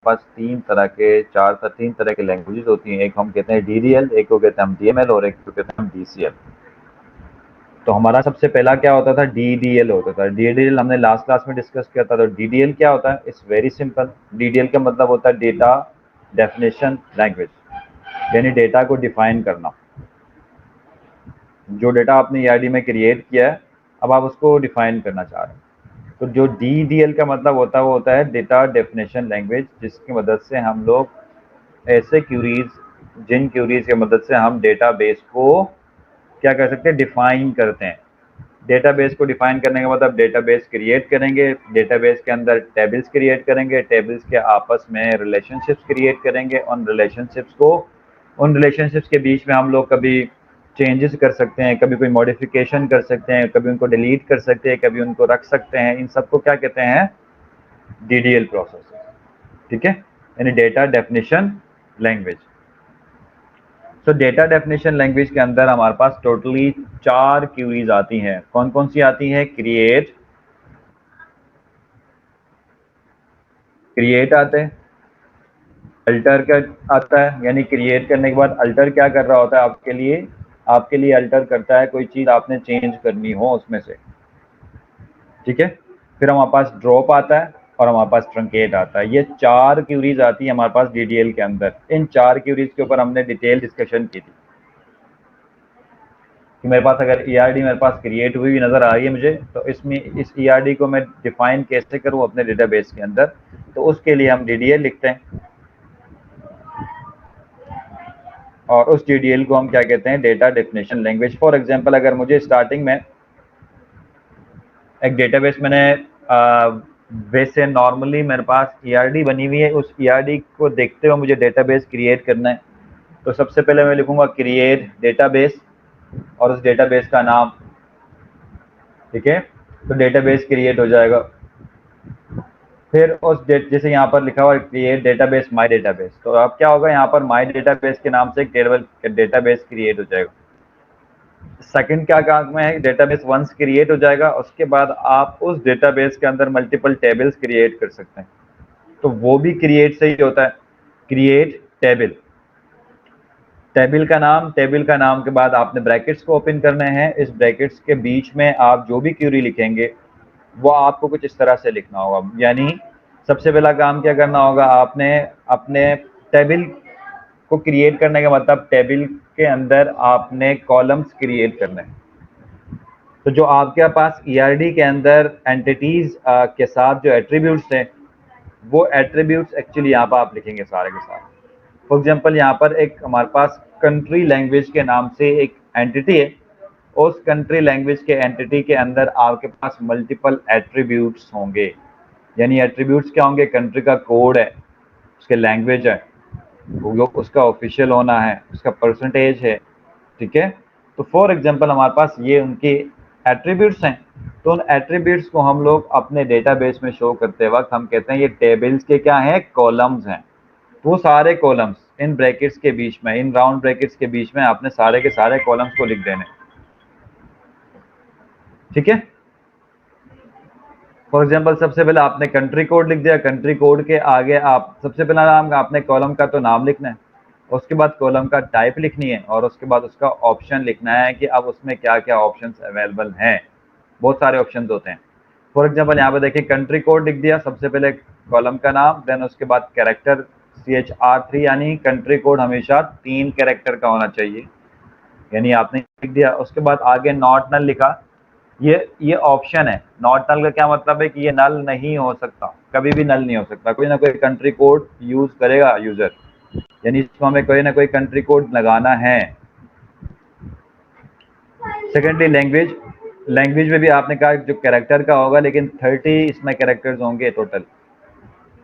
पास तीन तरह के लैंग्वेजेस होती हैं। एक हम कहते हैं DDL, एक को कहते हैं हम DML और एक को कहते हैं हम DCL। तो हमारा सबसे पहला क्या होता था, DDL होता था। DDL हमने लास्ट क्लास में डिस्कस किया था। तो DDL क्या होता है, इट्स वेरी सिंपल। DDL का मतलब होता है डेटा डेफिनेशन लैंग्वेज, यानी डेटा को डिफाइन करना। जो डेटा आपने ERD में क्रिएट किया है, अब आप उसको डिफाइन करना चाह रहे हैं। तो जो DDL का मतलब होता है वो होता है डेटा डेफिनेशन लैंग्वेज, जिसकी मदद से हम लोग ऐसे क्यूरीज, जिन क्यूरीज की मदद से हम डेटाबेस को क्या कर सकते हैं, डिफाइन करते हैं। डेटाबेस को डिफाइन करने के बाद आप डेटाबेस क्रिएट करेंगे, डेटाबेस के अंदर टेबल्स क्रिएट करेंगे, टेबल्स के आपस में रिलेशनशिप्स क्रिएट करेंगे। उन रिलेशनशिप्स के बीच में हम लोग कभी चेंजेस कर सकते हैं, कभी कोई मॉडिफिकेशन कर सकते हैं, कभी उनको डिलीट कर सकते हैं, कभी उनको रख सकते हैं। इन सबको क्या कहते हैं, DDL प्रोसेस। ठीक है, यानी डेटा डेफिनेशन लैंग्वेज। सो डेटा डेफिनेशन लैंग्वेज के अंदर हमारे पास टोटली 4 क्यूरीज आती हैं। कौन कौन सी आती हैं, क्रिएट आते हैं, अल्टर का आता है, यानी क्रिएट करने के बाद अल्टर क्या कर रहा होता है आपके लिए अल्टर करता है कोई चीज आपने चेंज करनी हो उसमें से। ठीक है, फिर हमारे पास ड्रॉप आता है और हमारे पास ट्रंकेट आता है। ये 4 क्यूरीज आती है हमारे पास DDL के अंदर। इन 4 क्यूरीज के ऊपर हमने डिटेल डिस्कशन की थी कि मेरे पास अगर ERD मेरे पास क्रिएट हुई नज़र आ रही है मुझे, तो इस ERD को मैं डिफाइन कैसे करूं अपने डेटाबेस के अंदर। तो उसके लिए हम DDL लिखते हैं और उस DDL को हम क्या कहते हैं, data definition language. For example, अगर मुझे स्टार्टिंग में एक डेटाबेस मैंने वैसे नॉर्मली मेरे पास ERD बनी हुई है, उस ERD को देखते हुए मुझे डेटाबेस क्रिएट करना है। तो सबसे पहले मैं लिखूंगा क्रिएट डेटाबेस और उस डेटाबेस का नाम। ठीक है, तो डेटाबेस क्रिएट हो जाएगा। फिर जैसे यहाँ पर लिखा हुआ है क्रिएट डेटाबेस माय डेटाबेस, तो अब क्या होगा, यहाँ पर माय डेटाबेस के नाम से एक डेटाबेस क्रिएट हो जाएगा। सेकंड क्या काम में है, डेटाबेस वंस क्रिएट हो जाएगा, उसके बाद आप उस डेटाबेस के अंदर मल्टीपल टेबल्स क्रिएट कर सकते हैं। तो वो भी क्रिएट से ही होता है, क्रिएट टेबल। टेबल का नाम के बाद आपने ब्रैकेट्स को ओपन करने हैं। इस ब्रैकेट्स के बीच में आप जो भी क्यूरी लिखेंगे वो आपको कुछ इस तरह से लिखना होगा। यानी सबसे पहला काम क्या करना होगा, आपने अपने टेबल को क्रिएट करने का मतलब टेबल के अंदर आपने कॉलम्स क्रिएट करने हैं। तो जो आपके पास ERD के अंदर एंटिटीज के साथ जो एट्रीब्यूट्स हैं, वो एट्रीब्यूट्स एक्चुअली यहाँ पर आप लिखेंगे सारे के सारे। फॉर एग्जांपल, यहाँ पर एक हमारे पास कंट्री लैंग्वेज के नाम से एक एंटिटी है। उस कंट्री लैंग्वेज के एंटिटी के अंदर आपके पास मल्टीपल एट्रीब्यूट्स होंगे। यानी एट्रीब्यूट्स क्या होंगे, कंट्री का कोड है, उसके लैंग्वेज है, वो उसका ऑफिशियल होना है, उसका परसेंटेज है। ठीक है, तो फॉर एग्जांपल हमारे पास ये उनके एट्रीब्यूट्स हैं। तो उन एट्रीब्यूट्स को हम लोग अपने डेटाबेस में शो करते वक्त हम कहते हैं ये टेबल्स के क्या हैं, कॉलम्स हैं। वो सारे कॉलम्स इन ब्रैकेट्स के बीच में, इन राउंड ब्रैकेट्स के बीच में आपने सारे के सारे कॉलम्स को लिख देने। ठीक है, फॉर एग्जांपल सबसे पहले आपने कंट्री कोड लिख दिया, कंट्री कोड के आगे आप सबसे पहला नाम आपने कॉलम का तो नाम लिखना है, उसके बाद कॉलम का टाइप लिखनी है और उसके बाद उसका ऑप्शन लिखना है कि अब उसमें क्या क्या ऑप्शंस अवेलेबल हैं। बहुत सारे ऑप्शंस होते हैं। फॉर एग्जांपल यहाँ पे देखिए कंट्री कोड लिख दिया, सबसे पहले कॉलम का नाम, देन उसके बाद कैरेक्टर CHR3, यानी कंट्री कोड हमेशा 3 कैरेक्टर का होना चाहिए, यानी आपने लिख दिया। उसके बाद आगे नॉट नल लिखा। ये ऑप्शन है। नॉट नल का क्या मतलब है कि ये नल नहीं हो सकता, कभी भी नल नहीं हो सकता। कोई ना कोई कंट्री कोड यूज करेगा यूजर, यानी इसको हमें कोई ना कोई कंट्री कोड लगाना है। सेकेंडली लैंग्वेज में भी आपने कहा जो कैरेक्टर का होगा, लेकिन 30 इसमें कैरेक्टर्स होंगे टोटल।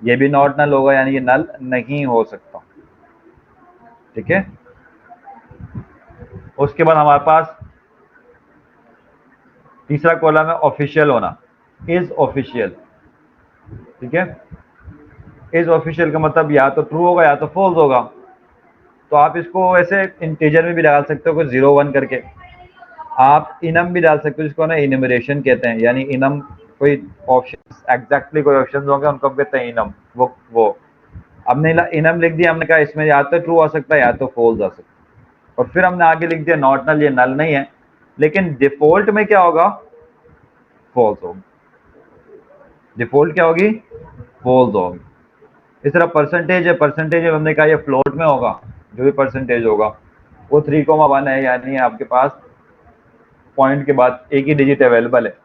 ये भी नॉट नल होगा, यानी ये नल नहीं हो सकता। ठीक है, उसके बाद हमारे पास तीसरा कॉलम है ऑफिशियल होना, इज ऑफिशियल। ठीक है, इज ऑफिशियल का मतलब या तो ट्रू होगा या तो फॉल्स होगा। तो आप इसको ऐसे इंटीजर में भी डाल सकते हो, कोई 0 1 करके। आप इनम भी डाल सकते हो, जिसको ना इनमरेशन कहते हैं, यानी इनम कोई ऑप्शन, एग्जैक्टली कोई ऑप्शन होंगे उनको हम कहते हैं इनम। वो हमने इनम लिख दिया, हमने कहा इसमें या तो ट्रू आ सकता है या तो फॉल्स आ सकता है, और फिर हमने आगे लिख दिया नॉट नल, ये नल नहीं है, लेकिन डिफॉल्ट में क्या होगा, फॉल्स होगी। डिफॉल्ट क्या होगी, फॉल्स होगी। इस तरह परसेंटेज है, परसेंटेज हमने कहा ये फ्लोट में होगा, जो भी परसेंटेज होगा वो 3,1 है, यानी आपके पास पॉइंट के बाद एक ही डिजिट अवेलेबल है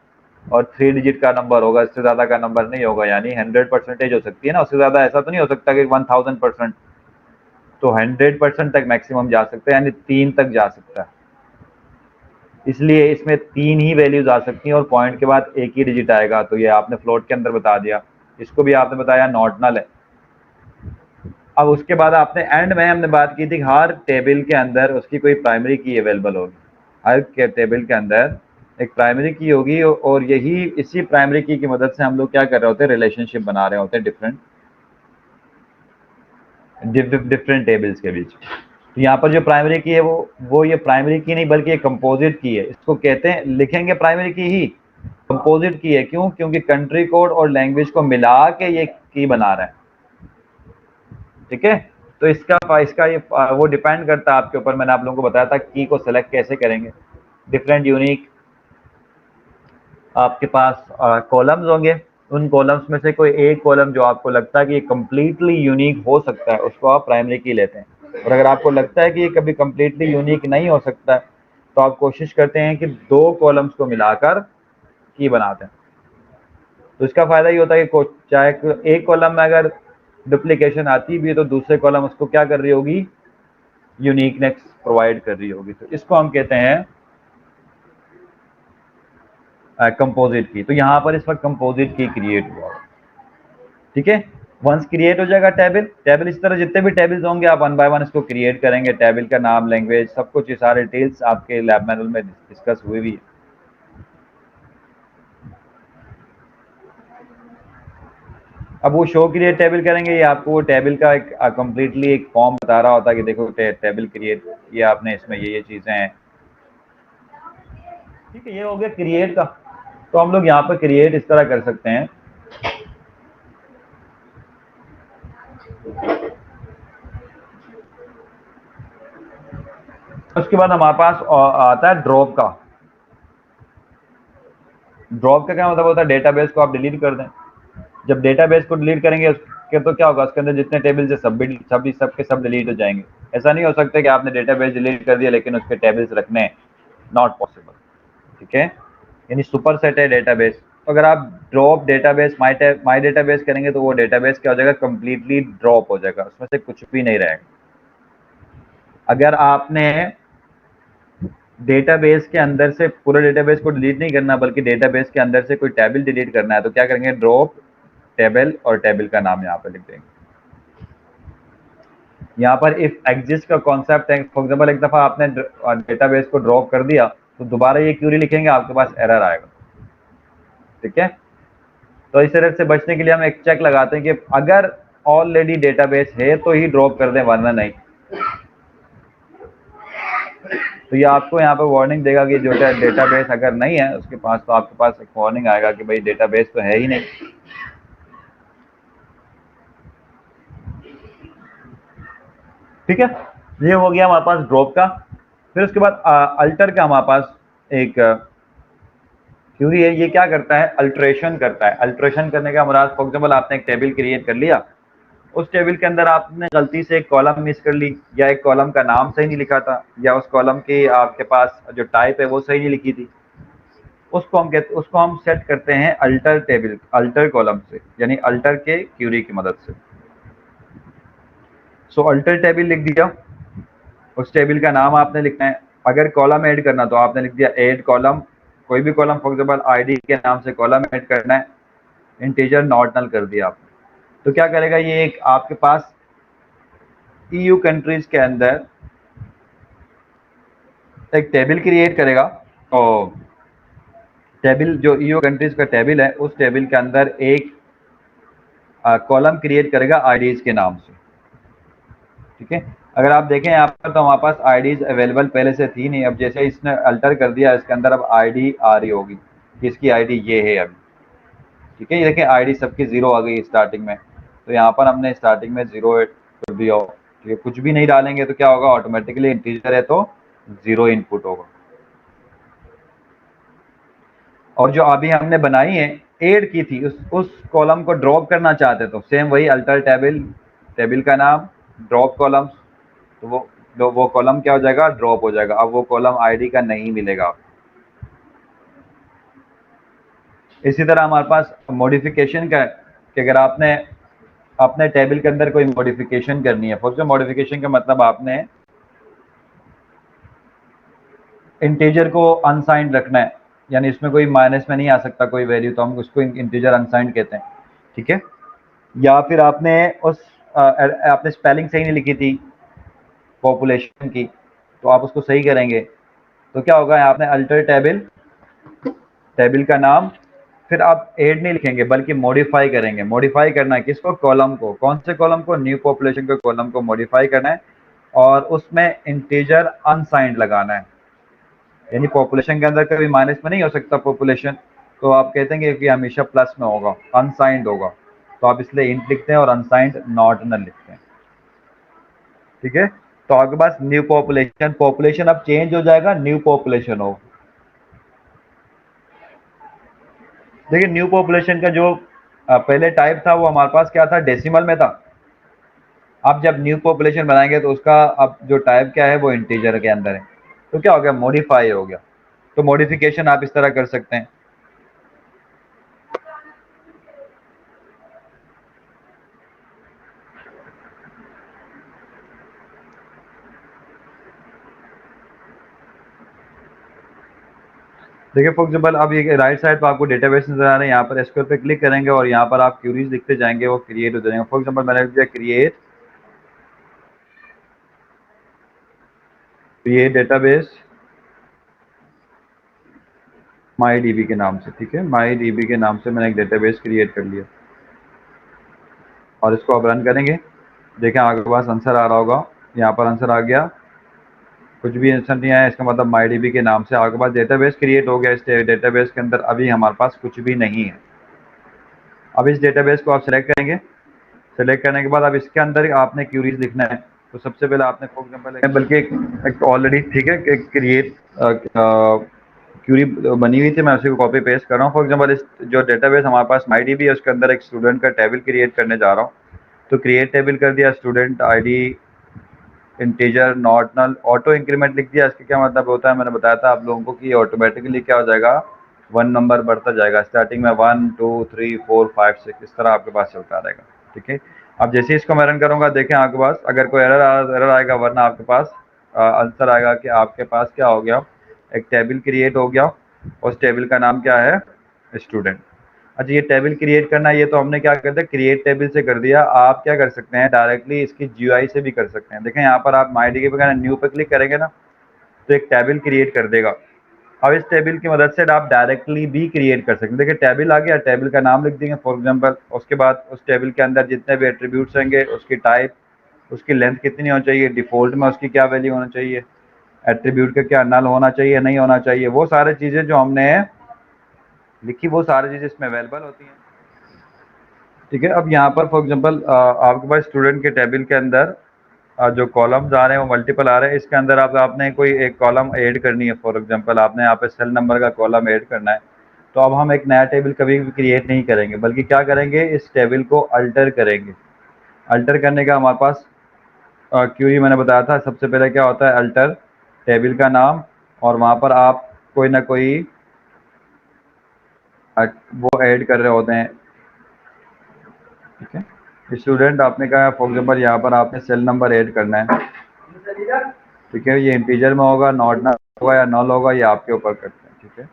और 3 डिजिट का नंबर होगा, इससे ज्यादा का नंबर नहीं होगा, यानी 100% हो सकती है ना, उससे ज्यादा ऐसा तो नहीं हो सकता कि 1000%, तो 100% तक मैक्सिमम जा सकता है, यानी 3 तक जा सकता है, इसलिए इसमें 3 ही वैल्यूज आ सकती हैं और पॉइंट के बाद एक ही डिजिट आएगा, तो ये आपने फ्लोट के अंदर बता दिया। इसको भी आपने बताया नॉट नल है। अब उसके बाद आपने एंड में हमने बात की थी हर टेबल के अंदर उसकी कोई प्राइमरी की अवेलेबल होगी, हर के टेबल के अंदर एक प्राइमरी की होगी, और यही इसी प्राइमरी की मदद से हम लोग क्या कर रहे होते हैं, रिलेशनशिप बना रहे होते हैं डिफरेंट टेबल्स के बीच। तो यहाँ पर जो प्राइमरी की है वो ये प्राइमरी की नहीं बल्कि ये कंपोजिट की है, इसको कहते हैं, लिखेंगे प्राइमरी की ही, कंपोजिट की है। क्यों? क्योंकि कंट्री कोड और लैंग्वेज को मिला के ये की बना रहे हैं, ठीक है। तो इसका ये वो डिपेंड करता है आपके ऊपर, मैंने आप लोगों को बताया था की को सेलेक्ट कैसे करेंगे। डिफरेंट यूनिक आपके पास कॉलम्स होंगे, उन कॉलम्स में से कोई एक कॉलम जो आपको लगता है कि ये कंप्लीटली यूनिक हो सकता है, उसको आप प्राइमरी की लेते हैं। और अगर आपको लगता है कि ये कभी कंप्लीटली यूनिक नहीं हो सकता है, तो आप कोशिश करते हैं कि 2 कॉलम्स को मिलाकर की बनाते हैं। तो इसका फायदा ये होता है कि चाहे एक कॉलम में अगर डुप्लीकेशन आती भी है तो दूसरे कॉलम उसको क्या कर रही होगी, यूनिकनेस प्रोवाइड कर रही होगी। तो इसको हम कहते हैं कंपोजिट की। तो यहाँ पर इस वक्त कंपोजिट की क्रिएट हुआ, ठीक है। वंस क्रिएट हो जाएगा टेबल इस तरह जितने भी टेबल्स होंगे आप 1 बाय 1 इसको क्रिएट करेंगे, टेबल का नाम, लैंग्वेज, सब कुछ, ये सारे डिटेल्स आपके लैब मैनुअल में डिस्कस हुए भी है। अब वो शो क्रिएट टेबल करेंगे, ये आपको वो टेबल का एक कंप्लीटली एक फॉर्म बता रहा होता है कि देखो टेबल क्रिएट किया आपने, इसमें ये चीजें हैं, ठीक है। ये हो गया क्रिएट का। तो हम लोग यहाँ पर क्रिएट इस तरह कर सकते हैं, उसके बाद हमारे पास आता है ड्रॉप का। ड्रॉप का क्या मतलब होता है, डेटाबेस को आप डिलीट कर दें। जब डेटाबेस को डिलीट करेंगे उसके तो क्या होगा, उसके अंदर जितने टेबल्स है सब डिलीट हो जाएंगे। ऐसा नहीं हो सकता कि आपने डेटाबेस डिलीट कर दिया लेकिन उसके टेबल्स रखने हैं, नॉट पॉसिबल, ठीक है। यानी सुपर सेट है डेटाबेस। तो अगर आप ड्रॉप डेटाबेस माई डेटाबेस करेंगे तो वो डेटाबेस क्या हो जाएगा, कंप्लीटली ड्रॉप हो जाएगा, उसमें से कुछ भी नहीं रहेगा। अगर आपने डेटाबेस के अंदर से पूरे डेटाबेस को डिलीट नहीं करना बल्कि डेटाबेस के अंदर से कोई टेबल डिलीट करना है, तो क्या करेंगे, ड्रॉप टेबल और टेबल का नाम यहाँ पर लिख देंगे। यहाँ पर इफ एग्जिस्ट का कॉन्सेप्ट है। फॉर एग्जाम्पल एक दफा आपने डेटाबेस को ड्रॉप कर दिया तो दोबारा ये क्यूरी लिखेंगे, आपके पास एरर आएगा, ठीक है। तो इस एरर से बचने के लिए हम एक चेक लगाते हैं कि अगर ऑलरेडी डेटाबेस है तो ही ड्रॉप कर दें, वरना नहीं। तो ये आपको यहाँ पे वार्निंग देगा कि जो डेटाबेस अगर नहीं है उसके पास, तो आपके पास एक वार्निंग आएगा कि भाई डेटाबेस तो है ही नहीं, ठीक है। ये हो गया हमारे पास ड्रॉप का। फिर उसके बाद अल्टर का हमारे पास एक क्यूरी है। ये क्या करता है, अल्ट्रेशन करता है। अल्ट्रेशन करने का मुराद, फॉर एग्जाम्पल आपने एक टेबल क्रिएट कर लिया, उस टेबल के अंदर आपने गलती से एक कॉलम मिस कर ली, या एक कॉलम का नाम सही नहीं लिखा था, या उस कॉलम की आपके पास जो टाइप है वो सही नहीं लिखी थी, उसको हम सेट करते हैं अल्टर टेबल, अल्टर कॉलम से, यानी अल्टर के क्यूरी की मदद से। सो अल्टर टेबल लिख दिया, उस टेबल का नाम आपने लिखना है। अगर कॉलम ऐड करना तो आपने लिख दिया ऐड कॉलम, कोई भी कॉलम, फॉर एग्जाम्पल आईडी के नाम से कॉलम ऐड करना है, इंटीजर नॉट नल कर दिया आपने। तो क्या करेगा, ये एक आपके पास ईयू कंट्रीज के अंदर एक टेबल क्रिएट करेगा, और टेबल जो ईयू कंट्रीज का टेबल है उस टेबल के अंदर एक कॉलम क्रिएट करेगा आईडीज के नाम से, ठीक है। अगर आप देखें यहाँ पर तो हमारे पास आईडीज अवेलेबल पहले से थी नहीं, अब जैसे इसने अल्टर कर दिया इसके अंदर अब आईडी आ रही होगी कि इसकी आईडी ये है अभी, ठीक है। ये देखें आईडी सबकी 0 आ गई स्टार्टिंग में। तो यहाँ पर हमने स्टार्टिंग में 0 कर दिया हो, ठीक है। कुछ भी नहीं डालेंगे तो क्या होगा, ऑटोमेटिकली इंटीजर है तो 0 इनपुट होगा। और जो अभी हमने बनाई है ऐड की थी, उस कॉलम को ड्रॉप करना चाहते तो सेम वही अल्टर टेबल, टेबल का नाम ड्रॉप कॉलम्स, तो वो कॉलम क्या हो जाएगा, ड्रॉप हो जाएगा। अब वो कॉलम आईडी का नहीं मिलेगा। इसी तरह हमारे पास मॉडिफिकेशन का है कि अगर आपने अपने टेबल के अंदर कोई मॉडिफिकेशन करनी है, फॉर मॉडिफिकेशन का मतलब आपने इंटीजर को अनसाइंड रखना है, यानी इसमें कोई माइनस में नहीं आ सकता कोई वैल्यू, तो हम उसको इंटीजर अनसाइंड कहते हैं, ठीक है। या फिर आपने आपने स्पेलिंग सही नहीं लिखी थी पॉपुलेशन की, तो आप उसको सही करेंगे तो क्या होगा, आपने अल्टर टेबल, टेबल का नाम, फिर आप ऐड नहीं लिखेंगे बल्कि मॉडिफाई करेंगे। मॉडिफाई करना है किसको, कॉलम को। कौन से कॉलम को, न्यू पॉपुलेशन के कॉलम को मॉडिफाई करना है और उसमें इंटीजर अनसाइंड लगाना है, यानी पॉपुलेशन के अंदर कभी माइनस में नहीं हो सकता पॉपुलेशन, तो आप कहते हैं कि हमेशा प्लस में होगा, अनसाइंड होगा, तो आप इसलिए इंट लिखते हैं और अनसाइंड नॉट नल लिखते हैं, ठीक है। तो आपके पास न्यू पॉपुलेशन, पॉपुलेशन अब चेंज हो जाएगा, न्यू पॉपुलेशन हो। देखिए न्यू पॉपुलेशन का जो पहले टाइप था वो हमारे पास क्या था, डेसिमल में था। अब जब न्यू पॉपुलेशन बनाएंगे तो उसका अब जो टाइप क्या है वो इंटीजर के अंदर है, तो क्या हो गया, मॉडिफाई हो गया। तो मॉडिफिकेशन आप इस तरह कर सकते हैं। देखिए फॉर एग्जाम्पल अब ये राइट साइड पर आपको डेटाबेस नजर आ रहे हैं, यहाँ पर एसक्यूएल पे क्लिक करेंगे और यहाँ पर आप क्यूरीज लिखते जाएंगे, वो क्रिएट हो जाएंगे। फॉर एग्जाम्पल मैंने लिख दिया create, create database my DB के नाम से, ठीक है। माई डीबी के नाम से मैंने एक डेटाबेस क्रिएट कर लिया और इसको आप रन करेंगे। देखें आपके पास आंसर आ रहा होगा, यहाँ पर आंसर आ गया, कुछ भी आंसर नहीं आया, इसका मतलब माई डीबी के नाम से आपके पास डेटाबेस क्रिएट हो गया। इस डेटाबेस के अंदर अभी हमारे पास कुछ भी नहीं है। अब इस डेटाबेस को आप सेलेक्ट करेंगे, सेलेक्ट करने के बाद अब इसके अंदर आपने क्यूरीज लिखना है। तो सबसे पहले आपने फॉर एग्जाम्पल बल्कि एक ऑलरेडी, ठीक है, क्रिएट क्यूरी बनी हुई थी, मैं उसी को कॉपी पेस्ट कर रहा हूँ। फॉर एग्जाम्पल इस जो डेटाबेस हमारे पास माई डीबी है उसके अंदर एक स्टूडेंट का टेबल क्रिएट करने जा रहा हूँ, तो क्रिएट टेबल कर दिया, student ID integer not null, auto increment लिख दिया। इसका क्या मतलब होता है, मैंने बताया था आप लोगों को कि ऑटोमेटिकली क्या हो जाएगा, 1 नंबर बढ़ता जाएगा, स्टार्टिंग में 1 2 3 4 5 6 इस तरह आपके पास चलता रहेगा, ठीक है। अब जैसे इसको मैं रन करूंगा, देखें आपके पास अगर कोई एरर आएगा, वरना आपके पास आंसर आएगा कि आपके पास क्या हो गया, एक टेबल क्रिएट हो गया, उस टेबल का नाम क्या है, स्टूडेंट। अच्छा ये टेबल क्रिएट करना, ये तो हमने क्या करते हैं, क्रिएट टेबल से कर दिया। आप क्या कर सकते हैं, डायरेक्टली इसकी जीयूआई से भी कर सकते हैं। देखें यहाँ पर आप माई डी पे न्यू पे क्लिक करेंगे ना, तो एक टेबल क्रिएट कर देगा। अब इस टेबल की मदद से आप डायरेक्टली भी क्रिएट कर सकते हैं। देखिए टेबल आ गया, टेबल का नाम लिख देंगे फॉर एग्जांपल, उसके बाद उस टेबल के अंदर जितने भी एट्रीब्यूट्स होंगे, उसकी टाइप, उसकी लेंथ कितनी होनी चाहिए, डिफॉल्ट में उसकी क्या वैल्यू होना चाहिए, एट्रीब्यूट का क्या नल होना चाहिए नहीं होना चाहिए, वो सारी चीज़ें जो हमने लिखी वो सारी चीज़ें इसमें अवेलेबल होती हैं, ठीक है। अब यहाँ पर फॉर एग्जांपल आपके पास स्टूडेंट के टेबल के अंदर जो कॉलम्स आ रहे हैं वो मल्टीपल आ रहे हैं। इसके अंदर आप आपने कोई एक कॉलम ऐड करनी है, फॉर एग्जांपल आपने यहाँ पे सेल नंबर का कॉलम ऐड करना है, तो अब हम एक नया टेबल कभी भी क्रिएट नहीं करेंगे, बल्कि क्या करेंगे, इस टेबल को अल्टर करेंगे। अल्टर करने का हमारे पास क्यूरी मैंने बताया था, सबसे पहले क्या होता है, अल्टर टेबल का नाम, और वहाँ पर आप कोई ना कोई वो ऐड कर रहे होते हैं, ठीक है। स्टूडेंट आपने कहा फॉर एग्जाम्पल यहाँ पर आपने सेल नंबर ऐड करना है, ठीक है। ये इंटीजर में होगा, नॉट नल होगा या नल होगा, ये आपके ऊपर करते हैं, ठीक है।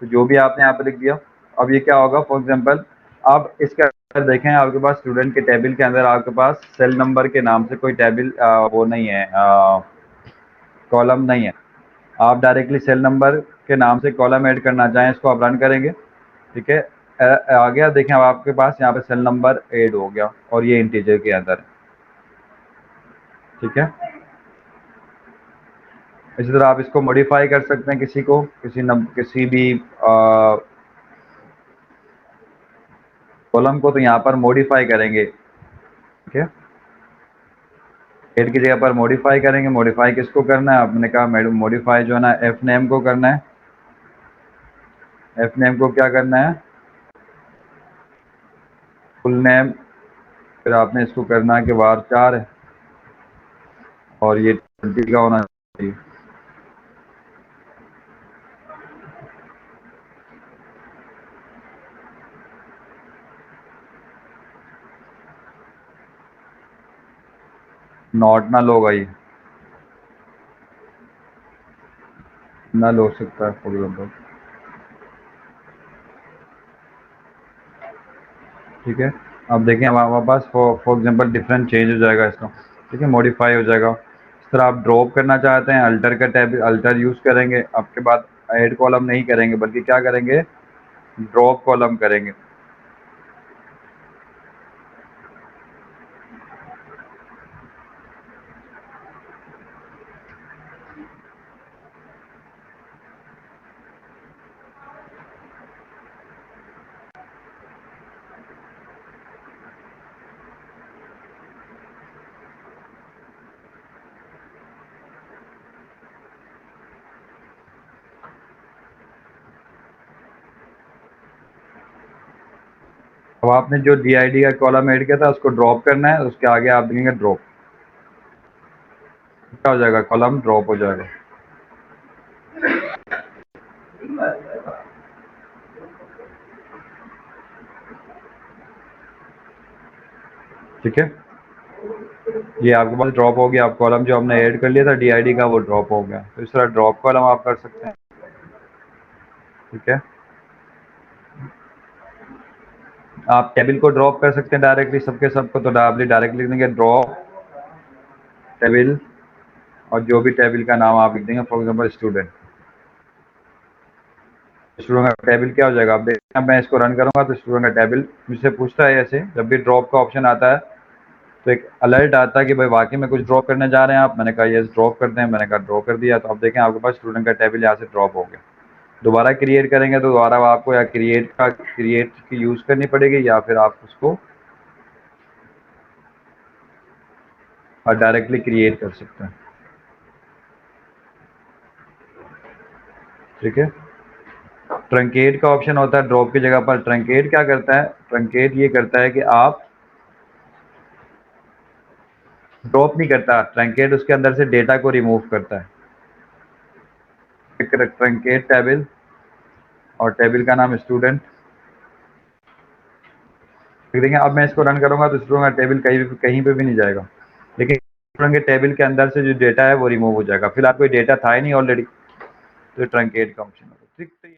तो जो भी आपने यहाँ पे लिख दिया। अब ये क्या होगा, फॉर एग्जांपल आप इसके अंदर देखें, आपके पास स्टूडेंट के टेबल के अंदर आपके पास सेल नंबर के नाम से कोई टेबल वो नहीं है, कॉलम नहीं है। आप डायरेक्टली सेल नंबर के नाम से कॉलम ऐड करना चाहें, इसको आप रन करेंगे, ठीक है। आ गया, देखें अब आपके पास यहाँ पे सेल नंबर ऐड हो गया और ये इंटीजर के अंदर है, ठीक है। इसी तरह आप इसको मॉडिफाई कर सकते हैं, किसी भी कॉलम को, तो यहाँ पर मॉडिफाई करेंगे, ठीक है, हेड की जगह पर मॉडिफाई करेंगे। मॉडिफाई किसको करना है, आपने कहा मैडम मॉडिफाई जो है ना एफ नेम को करना है। एफ नेम को क्या करना है, फुल नेम, फिर आपने इसको करना है कि वार 4 है और ये 20 का होना चाहिए। नॉट ना लो भाई, ना लो सकता है फॉर एग्जाम्पल, ठीक है। अब देखें अब हमारे पास फॉर एग्जाम्पल डिफरेंट चेंज हो जाएगा इसका, ठीक है, मॉडिफाई हो जाएगा। इस तरह आप ड्रॉप करना चाहते हैं, अल्टर का टैब अल्टर यूज़ करेंगे, आपके बाद ऐड कॉलम नहीं करेंगे बल्कि क्या करेंगे, ड्रॉप कॉलम करेंगे। अब आपने जो DID का कॉलम ऐड किया था उसको ड्रॉप करना है, उसके आगे आप देंगे ड्रॉप, क्या हो जाएगा, कॉलम ड्रॉप हो जाएगा। ठीक है, ये आपके पास ड्रॉप हो गया। आप कॉलम जो हमने ऐड कर लिया था DID का वो ड्रॉप हो गया, तो इस तरह ड्रॉप कॉलम आप कर सकते हैं। ठीक है, आप टेबल को ड्रॉप कर सकते हैं डायरेक्टली सबके सबको, तो डायरेक्टली लिख देंगे ड्रॉप टेबल और जो भी टेबल का नाम आप लिख देंगे, फॉर एग्जाम्पल स्टूडेंट। स्टूडेंट का टेबल क्या हो जाएगा, आप देखना, मैं इसको रन करूंगा तो स्टूडेंट का टेबल मुझसे पूछता है। ऐसे जब भी ड्रॉप का ऑप्शन आता है तो एक अलर्ट आता है कि भाई वाकई में कुछ ड्रॉप करने जा रहे हैं आप। मैंने कहा यस ड्रॉप करते हैं, मैंने कहा ड्रॉ कर दिया। तो आप देखें आपके पास स्टूडेंट का टेबल यहाँ से ड्रॉप हो गया। दोबारा क्रिएट करेंगे तो दोबारा आपको या क्रिएट की यूज़ करनी पड़ेगी या फिर आप उसको डायरेक्टली क्रिएट कर सकते हैं। ठीक है, ट्रंकेट का ऑप्शन होता है ड्रॉप की जगह पर। ट्रंकेट क्या करता है, ट्रंकेट ये करता है कि आप ड्रॉप नहीं करता, ट्रंकेट उसके अंदर से डेटा को रिमूव करता है। ट्रंकेट टेबल और टेबल का नाम स्टूडेंट देखेंगे। अब मैं इसको रन करूंगा तो स्टूडेंट का टेबल कहीं पे भी नहीं जाएगा, लेकिन स्टूडेंट के टेबल के अंदर से जो डेटा है वो रिमूव हो जाएगा। फिलहाल कोई डेटा था ही नहीं ऑलरेडी, तो ट्रंकेट का ऑप्शन होगा। ठीक, तो